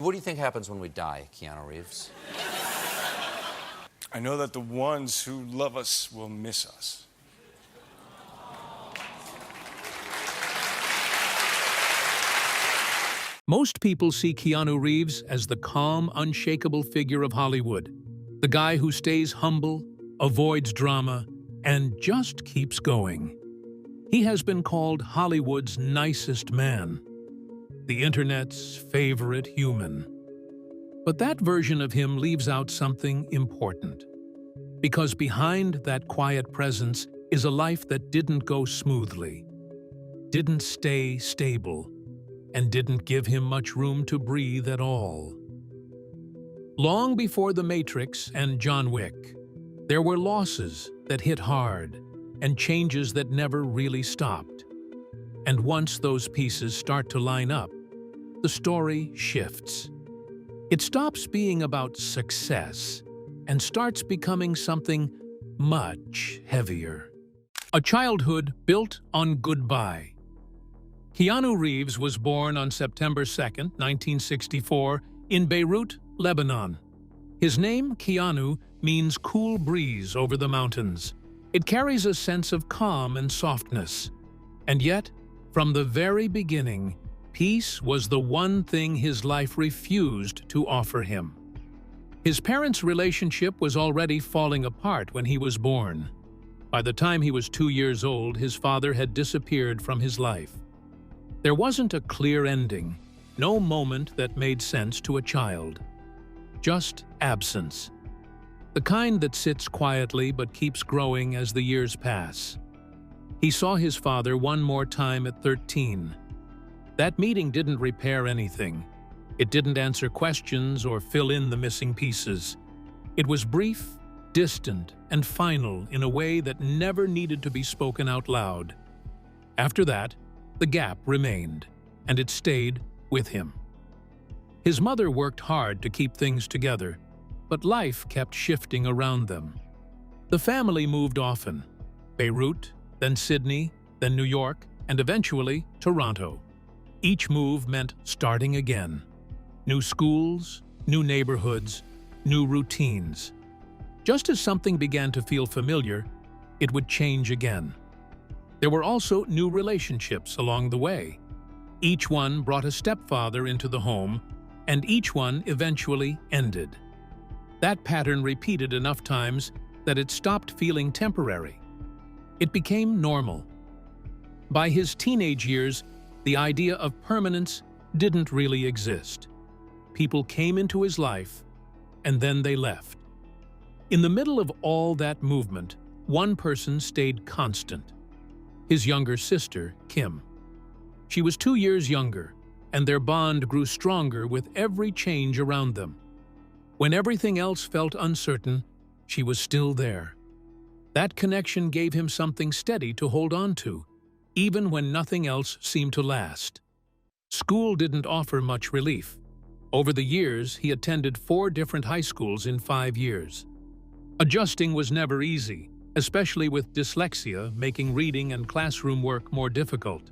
What do you think happens when we die, Keanu Reeves? I know that the ones who love us will miss us. Most people see Keanu Reeves as the calm, unshakable figure of Hollywood. The guy who stays humble, avoids drama, and just keeps going. He has been called Hollywood's nicest man, the internet's favorite human. But that version of him leaves out something important. Because behind that quiet presence is a life that didn't go smoothly, didn't stay stable, and didn't give him much room to breathe at all. Long before the Matrix and John Wick, there were losses that hit hard and changes that never really stopped. And once those pieces start to line up, the story shifts. It stops being about success and starts becoming something much heavier. A childhood built on goodbye. Keanu Reeves was born on September 2, 1964, in Beirut, Lebanon. His name, Keanu, means cool breeze over the mountains. It carries a sense of calm and softness. And yet, from the very beginning, peace was the one thing his life refused to offer him. His parents' relationship was already falling apart when he was born. By the time he was 2 years old, his father had disappeared from his life. There wasn't a clear ending, no moment that made sense to a child. Just absence. The kind that sits quietly but keeps growing as the years pass. He saw his father one more time at 13. That meeting didn't repair anything. It didn't answer questions or fill in the missing pieces. It was brief, distant, and final in a way that never needed to be spoken out loud. After that, the gap remained, and it stayed with him. His mother worked hard to keep things together, but life kept shifting around them. The family moved often: Beirut, then Sydney, then New York, and eventually Toronto. Each move meant starting again. New schools, new neighborhoods, new routines. Just as something began to feel familiar, it would change again. There were also new relationships along the way. Each one brought a stepfather into the home, and each one eventually ended. That pattern repeated enough times that it stopped feeling temporary. It became normal. By his teenage years, the idea of permanence didn't really exist. People came into his life, and then they left. In the middle of all that movement, one person stayed constant: his younger sister, Kim. She was 2 years younger, and their bond grew stronger with every change around them. When everything else felt uncertain, she was still there. That connection gave him something steady to hold on to, even when nothing else seemed to last. School didn't offer much relief. Over the years, he attended 4 different high schools in 5 years. Adjusting was never easy, especially with dyslexia making reading and classroom work more difficult.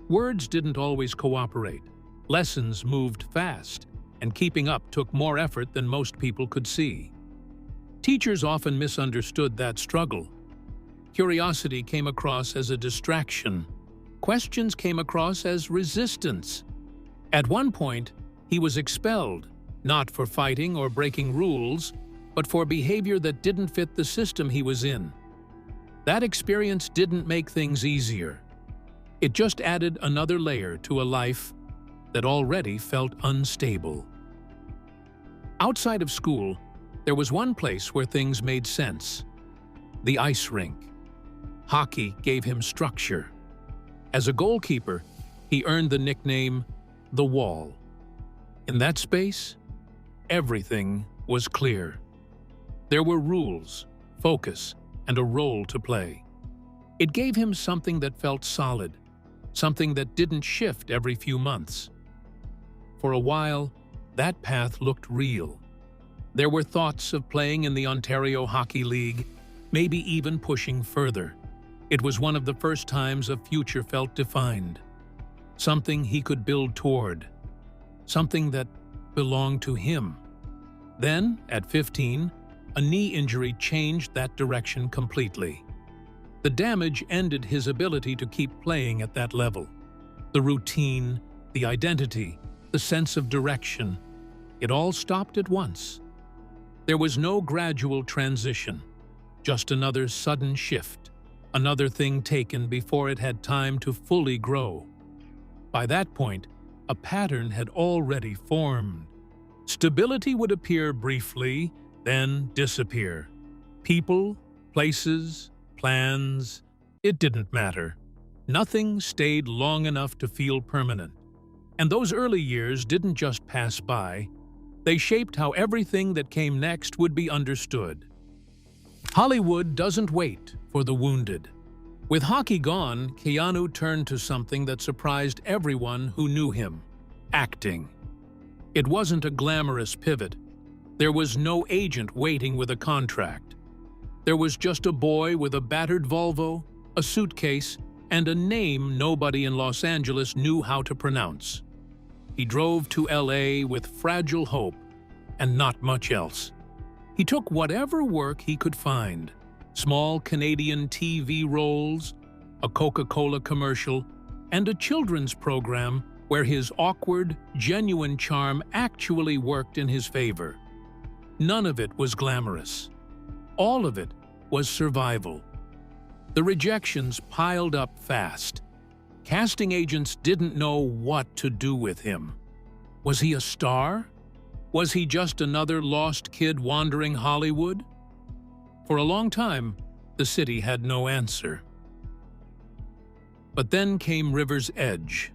Words didn't always cooperate. Lessons moved fast, and keeping up took more effort than most people could see. Teachers often misunderstood that struggle. Curiosity came across as a distraction. Questions came across as resistance. At one point, he was expelled, not for fighting or breaking rules, but for behavior that didn't fit the system he was in. That experience didn't make things easier. It just added another layer to a life that already felt unstable. Outside of school, there was one place where things made sense: the ice rink. Hockey gave him structure. As a goalkeeper, he earned the nickname The Wall. In that space, everything was clear. There were rules, focus, and a role to play. It gave him something that felt solid, something that didn't shift every few months. For a while, that path looked real. There were thoughts of playing in the Ontario Hockey League, maybe even pushing further. It was one of the first times a future felt defined. Something he could build toward. Something that belonged to him. Then, at 15, a knee injury changed that direction completely. The damage ended his ability to keep playing at that level. The routine, the identity, the sense of direction, it all stopped at once. There was no gradual transition, just another sudden shift, another thing taken before it had time to fully grow. By that point, a pattern had already formed. Stability would appear briefly, then disappear. People, places, plans, it didn't matter. Nothing stayed long enough to feel permanent. And those early years didn't just pass by. They shaped how everything that came next would be understood. Hollywood doesn't wait for the wounded. With hockey gone, Keanu turned to something that surprised everyone who knew him: acting. It wasn't a glamorous pivot. There was no agent waiting with a contract. There was just a boy with a battered Volvo, a suitcase, and a name nobody in Los Angeles knew how to pronounce. He drove to LA with fragile hope and not much else. He took whatever work he could find: small Canadian TV roles, a Coca-Cola commercial, and a children's program where his awkward, genuine charm actually worked in his favor. None of it was glamorous. All of it was survival. The rejections piled up fast. Casting agents didn't know what to do with him. Was he a star? Was he just another lost kid wandering Hollywood? For a long time, the city had no answer. But then came River's Edge,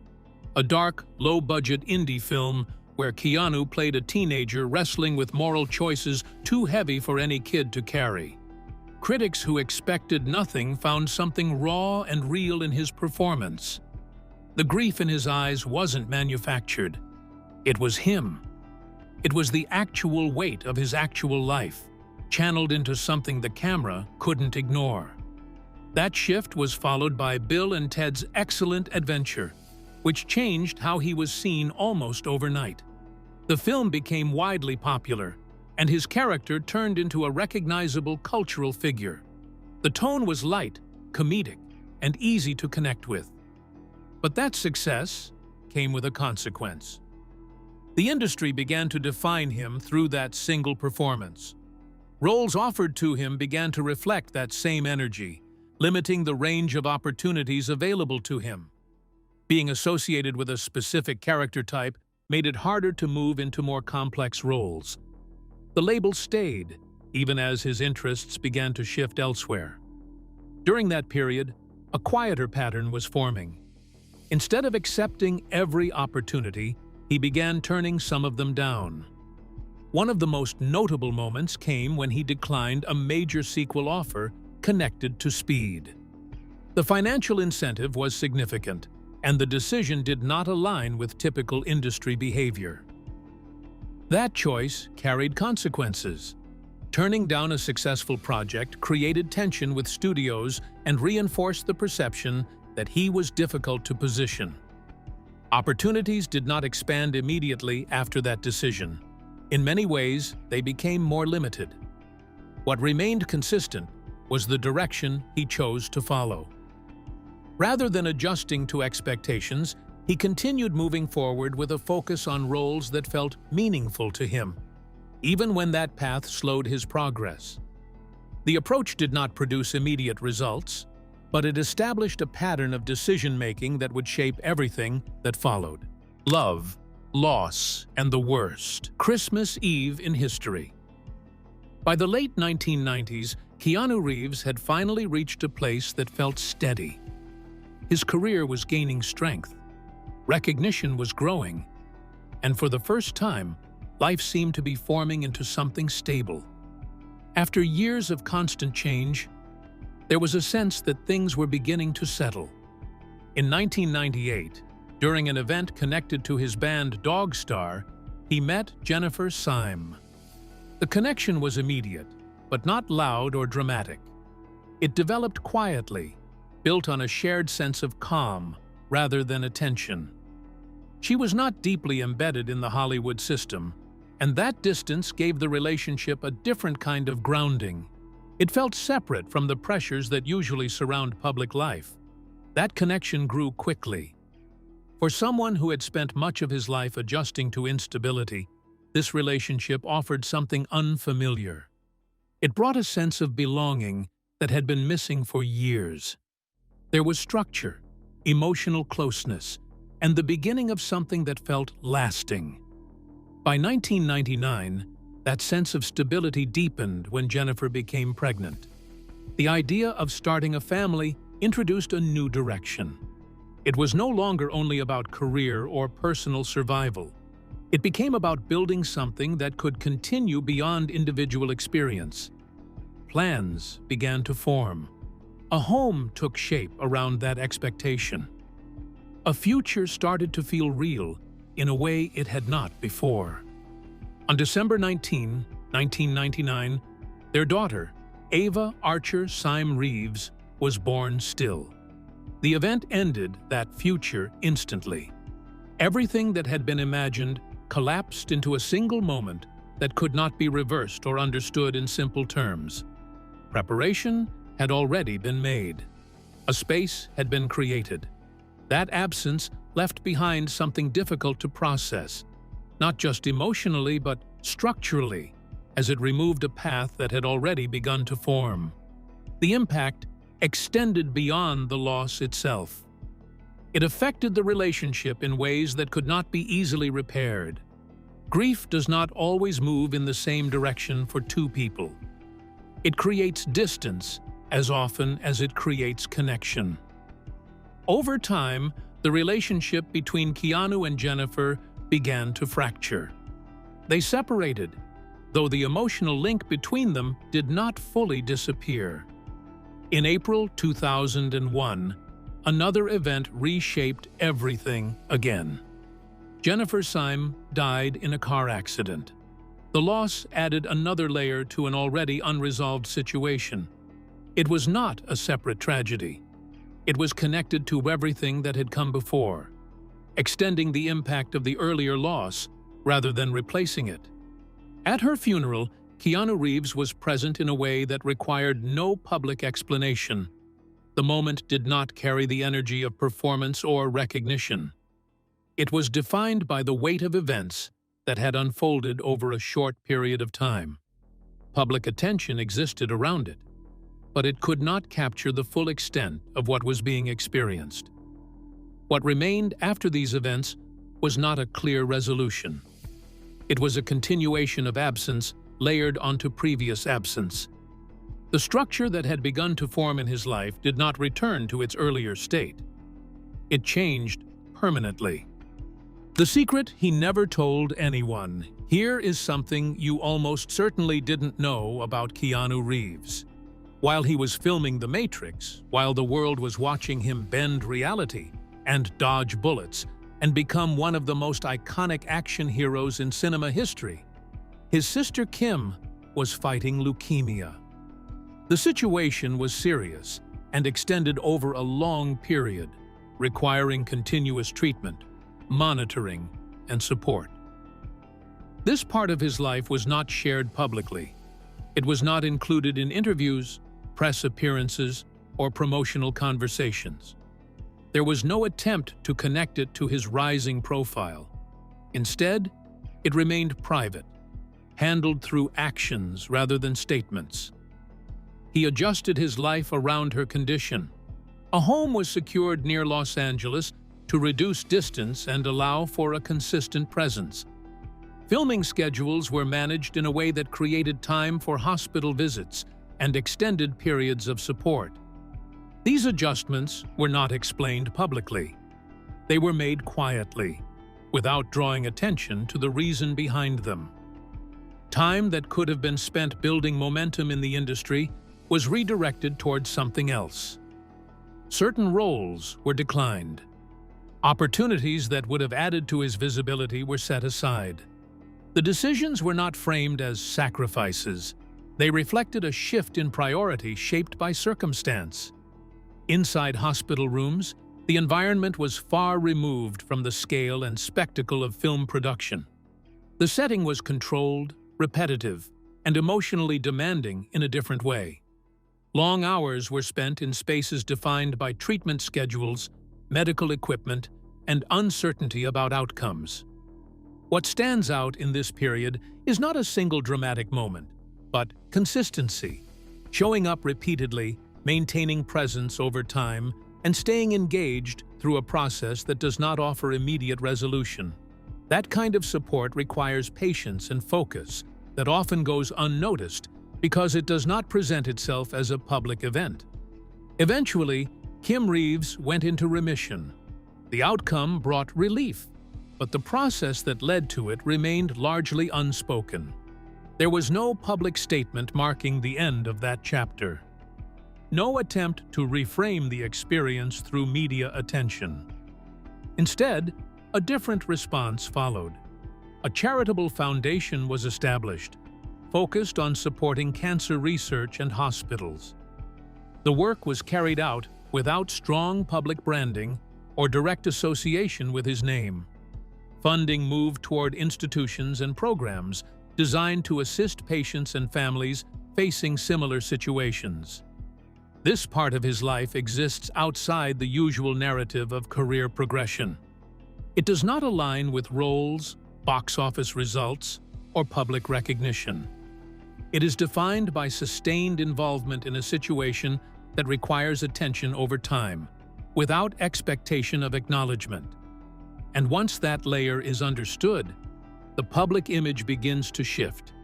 a dark, low-budget indie film where Keanu played a teenager wrestling with moral choices too heavy for any kid to carry. Critics who expected nothing found something raw and real in his performance. The grief in his eyes wasn't manufactured. It was him. It was the actual weight of his actual life, channeled into something the camera couldn't ignore. That shift was followed by Bill and Ted's Excellent Adventure, which changed how he was seen almost overnight. The film became widely popular, and his character turned into a recognizable cultural figure. The tone was light, comedic, and easy to connect with. But that success came with a consequence. The industry began to define him through that single performance. Roles offered to him began to reflect that same energy, limiting the range of opportunities available to him. Being associated with a specific character type made it harder to move into more complex roles. The label stayed, even as his interests began to shift elsewhere. During that period, a quieter pattern was forming. Instead of accepting every opportunity, he began turning some of them down. One of the most notable moments came when he declined a major sequel offer connected to speed. The financial incentive was significant, and the decision did not align with typical industry behavior. That choice carried consequences. Turning down a successful project created tension with studios and reinforced the perception that he was difficult to position. Opportunities did not expand immediately after that decision. In many ways, they became more limited. What remained consistent was the direction he chose to follow. Rather than adjusting to expectations, he continued moving forward with a focus on roles that felt meaningful to him, even when that path slowed his progress. The approach did not produce immediate results, but it established a pattern of decision-making that would shape everything that followed. Love, loss, and the worst. Christmas Eve in history. By the late 1990s, Keanu Reeves had finally reached a place that felt steady. His career was gaining strength. Recognition was growing. And for the first time, life seemed to be forming into something stable. After years of constant change, there was a sense that things were beginning to settle. In 1998, during an event connected to his band Dog Star, he met Jennifer Syme. The connection was immediate, but not loud or dramatic. It developed quietly, built on a shared sense of calm rather than attention. She was not deeply embedded in the Hollywood system, and that distance gave the relationship a different kind of grounding. It felt separate from the pressures that usually surround public life. That connection grew quickly. For someone who had spent much of his life adjusting to instability, this relationship offered something unfamiliar. It brought a sense of belonging that had been missing for years. There was structure, emotional closeness, and the beginning of something that felt lasting. By 1999, that sense of stability deepened when Jennifer became pregnant. The idea of starting a family introduced a new direction. It was no longer only about career or personal survival. It became about building something that could continue beyond individual experience. Plans began to form. A home took shape around that expectation. A future started to feel real in a way it had not before. On December 19, 1999, their daughter, Ava Archer Syme Reeves, was born still. The event ended that future instantly. Everything that had been imagined collapsed into a single moment that could not be reversed or understood in simple terms. Preparation had already been made. A space had been created. That absence left behind something difficult to process, not just emotionally but structurally, as it removed a path that had already begun to form. The impact extended beyond the loss itself. It affected the relationship in ways that could not be easily repaired. Grief does not always move in the same direction for two people. It creates distance as often as it creates connection. Over time, the relationship between Keanu and Jennifer began to fracture. They separated, though the emotional link between them did not fully disappear. In April 2001, another event reshaped everything again. Jennifer Syme died in a car accident. The loss added another layer to an already unresolved situation. It was not a separate tragedy. It was connected to everything that had come before, extending the impact of the earlier loss rather than replacing it. At her funeral, Keanu Reeves was present in a way that required no public explanation. The moment did not carry the energy of performance or recognition. It was defined by the weight of events that had unfolded over a short period of time. Public attention existed around it, but it could not capture the full extent of what was being experienced. What remained after these events was not a clear resolution. It was a continuation of absence layered onto previous absence. The structure that had begun to form in his life did not return to its earlier state. It changed permanently. The secret he never told anyone. Here is something you almost certainly didn't know about Keanu Reeves. While he was filming The Matrix, while the world was watching him bend reality and dodge bullets and become one of the most iconic action heroes in cinema history, his sister Kim was fighting leukemia. The situation was serious and extended over a long period, requiring continuous treatment, monitoring, and support. This part of his life was not shared publicly. It was not included in interviews, press appearances, or promotional conversations. There was no attempt to connect it to his rising profile. Instead, it remained private, handled through actions rather than statements. He adjusted his life around her condition. A home was secured near Los Angeles to reduce distance and allow for a consistent presence. Filming schedules were managed in a way that created time for hospital visits and extended periods of support. These adjustments were not explained publicly. They were made quietly, without drawing attention to the reason behind them. Time that could have been spent building momentum in the industry was redirected towards something else. Certain roles were declined. Opportunities that would have added to his visibility were set aside. The decisions were not framed as sacrifices. They reflected a shift in priority shaped by circumstance. Inside hospital rooms, The environment was far removed from the scale and spectacle of film production. The setting was controlled, repetitive, and emotionally demanding in a different way. Long hours were spent in spaces defined by treatment schedules, medical equipment, and uncertainty about outcomes. What stands out in this period is not a single dramatic moment, but consistency, showing up repeatedly, maintaining presence over time, and staying engaged through a process that does not offer immediate resolution. That kind of support requires patience and focus that often goes unnoticed because it does not present itself as a public event. Eventually, Keanu Reeves went into remission. The outcome brought relief, but the process that led to it remained largely unspoken. There was no public statement marking the end of that chapter. No attempt to reframe the experience through media attention. Instead, a different response followed. A charitable foundation was established, focused on supporting cancer research and hospitals. The work was carried out without strong public branding or direct association with his name. Funding moved toward institutions and programs designed to assist patients and families facing similar situations. This part of his life exists outside the usual narrative of career progression. It does not align with roles, box office results, or public recognition. It is defined by sustained involvement in a situation that requires attention over time, without expectation of acknowledgement. And once that layer is understood, the public image begins to shift,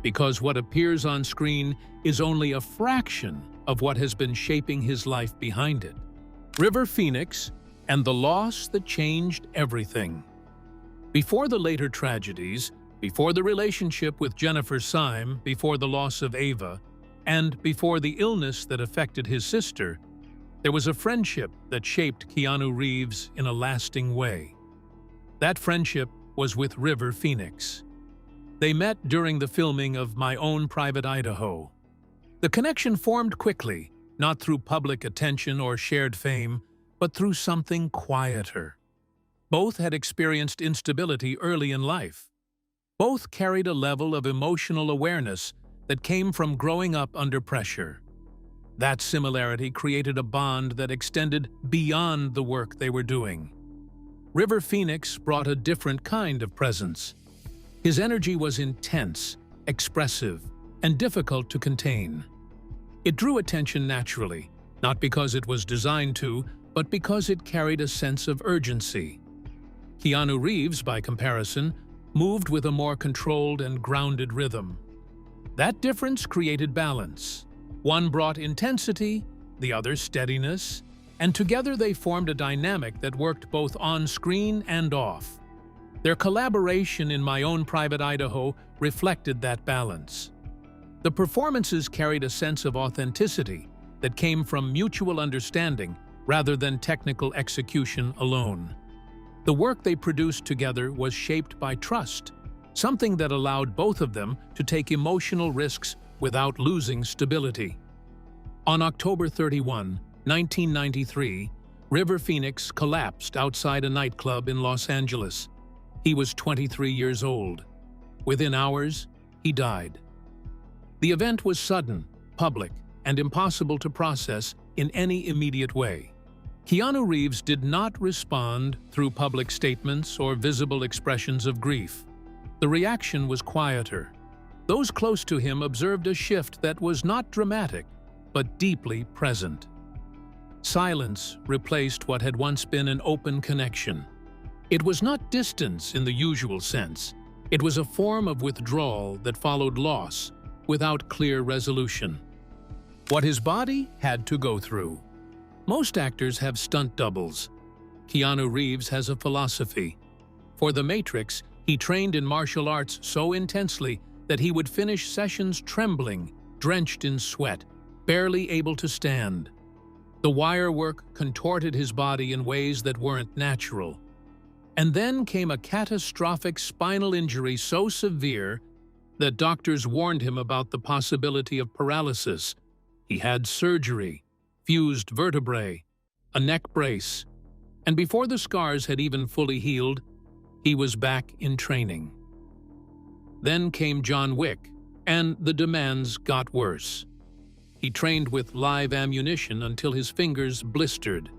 because what appears on screen is only a fraction of what has been shaping his life behind it. River Phoenix and the loss that changed everything. Before the later tragedies, before the relationship with Jennifer Syme, before the loss of Ava, and before the illness that affected his sister, there was a friendship that shaped Keanu Reeves in a lasting way. That friendship was with River Phoenix. They met during the filming of My Own Private Idaho. The connection formed quickly, not through public attention or shared fame, but through something quieter. Both had experienced instability early in life. Both carried a level of emotional awareness that came from growing up under pressure. That similarity created a bond that extended beyond the work they were doing. River Phoenix brought a different kind of presence. His energy was intense, expressive, and difficult to contain. It drew attention naturally, not because it was designed to, but because it carried a sense of urgency. Keanu Reeves, by comparison, moved with a more controlled and grounded rhythm. That difference created balance. One brought intensity, the other steadiness, and together they formed a dynamic that worked both on screen and off. Their collaboration in My Own Private Idaho reflected that balance. The performances carried a sense of authenticity that came from mutual understanding rather than technical execution alone. The work they produced together was shaped by trust, something that allowed both of them to take emotional risks without losing stability. On October 31, 1993, River Phoenix collapsed outside a nightclub in Los Angeles. He was 23 years old. Within hours, he died. The event was sudden, public, and impossible to process in any immediate way. Keanu Reeves did not respond through public statements or visible expressions of grief. The reaction was quieter. Those close to him observed a shift that was not dramatic, but deeply present. Silence replaced what had once been an open connection. It was not distance in the usual sense. It was a form of withdrawal that followed loss, without clear resolution. What his body had to go through. Most actors have stunt doubles. Keanu Reeves has a philosophy. For The Matrix, he trained in martial arts so intensely that he would finish sessions trembling, drenched in sweat, barely able to stand. The wire work contorted his body in ways that weren't natural. And then came a catastrophic spinal injury so severe that doctors warned him about the possibility of paralysis. He had surgery, fused vertebrae, a neck brace, And before the scars had even fully healed, he was back in training. Then came John Wick, and the demands got worse. He trained with live ammunition until his fingers blistered.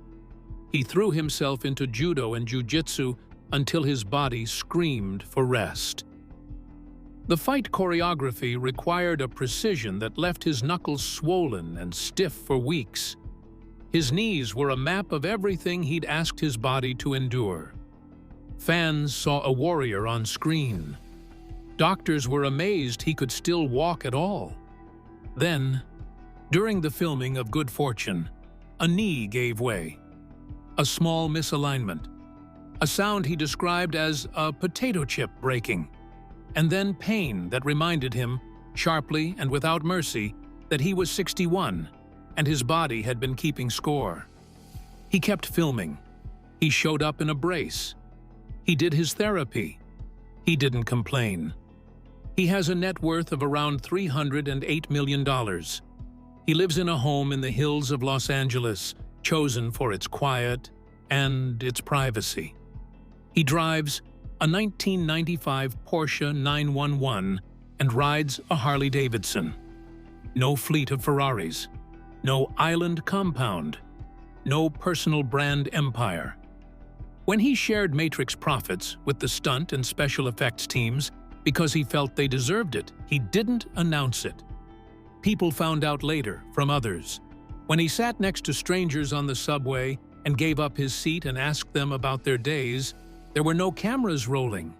He threw himself into judo and jiu-jitsu until his body screamed for rest. The fight choreography required a precision that left his knuckles swollen and stiff for weeks. His knees were a map of everything he'd asked his body to endure. Fans saw a warrior on screen. Doctors were amazed he could still walk at all. Then, during the filming of Good Fortune, a knee gave way. A small misalignment. A sound he described as a potato chip breaking. And then pain that reminded him, sharply and without mercy, that he was 61 and his body had been keeping score. He kept filming. He showed up in a brace. He did his therapy. He didn't complain. He has a net worth of around $308 million. He lives in a home in the hills of Los Angeles, chosen for its quiet and its privacy. He drives a 1995 Porsche 911 and rides a Harley-Davidson. No fleet of Ferraris. No island compound. No personal brand empire. When he shared Matrix profits with the stunt and special effects teams because he felt they deserved it, he didn't announce it. People found out later from others. When he sat next to strangers on the subway and gave up his seat and asked them about their days, there were no cameras rolling.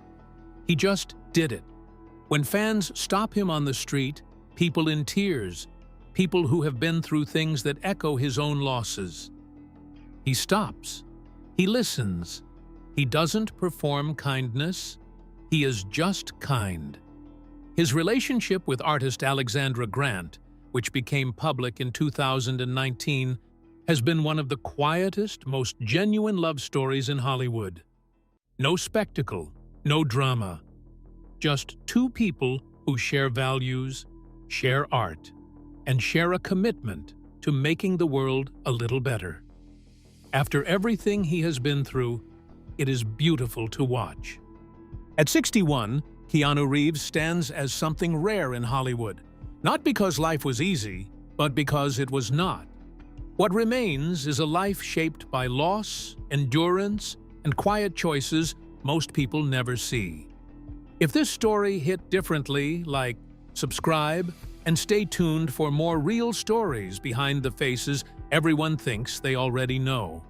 He just did it. When fans stop him on the street, people in tears, people who have been through things that echo his own losses. He stops. He listens. He doesn't perform kindness. He is just kind. His relationship with artist Alexandra Grant, which became public in 2019, has been one of the quietest, most genuine love stories in Hollywood. No spectacle, no drama. Just two people who share values, share art, and share a commitment to making the world a little better. After everything he has been through, it is beautiful to watch. At 61, Keanu Reeves stands as something rare in Hollywood, not because life was easy, but because it was not. What remains is a life shaped by loss, endurance, and quiet choices most people never see. If this story hit differently, like, subscribe, and stay tuned for more real stories behind the faces everyone thinks they already know.